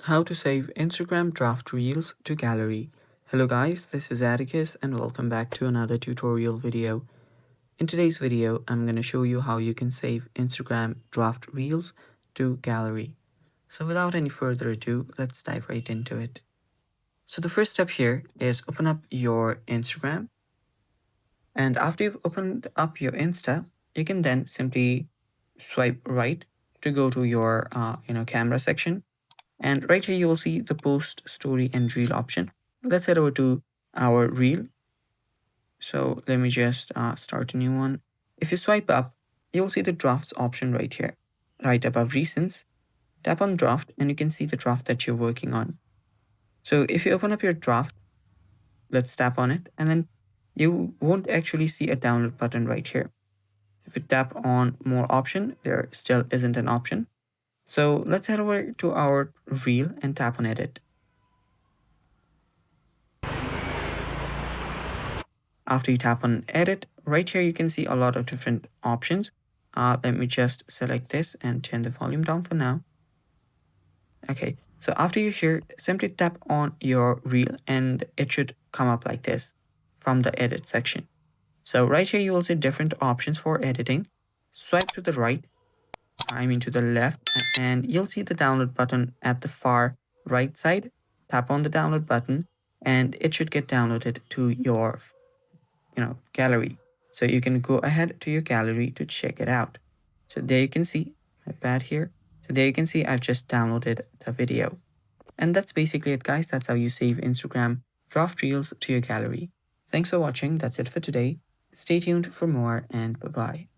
How to save Instagram draft reels to gallery. Hello guys, this is Atticus and welcome back to another tutorial video. In today's video, I'm going to show you how you can save Instagram draft reels to gallery. So without any further ado, let's dive right into it. So the first step here is open up your Instagram. And after you've opened up your Insta, you can then simply swipe right to go to your camera section. And right here, you will see the post, story, and reel option. Let's head over to our reel. So let me just start a new one. If you swipe up, you'll see the drafts option right here, right above recents. Tap on draft and you can see the draft that you're working on. So if you open up your draft, let's tap on it, and then you won't actually see a download button right here. If you tap on more option, there still isn't an option. So let's head over to our reel and tap on edit. After you tap on edit, right here you can see a lot of different options. Let me just select this and turn the volume down for now. Okay, so after you're here, simply tap on your reel and it should come up like this from the edit section. So right here you will see different options for editing. Swipe to the right, to the left, and you'll see the download button at the far right side. Tap on the download button and it should get downloaded to your gallery. So you can go ahead to your gallery to check it out. So there you can see my pad here. So there you can see I've just downloaded the video. And that's basically it, guys. That's how you save Instagram draft reels to your gallery. Thanks for watching. That's it for today. Stay tuned for more, and bye-bye.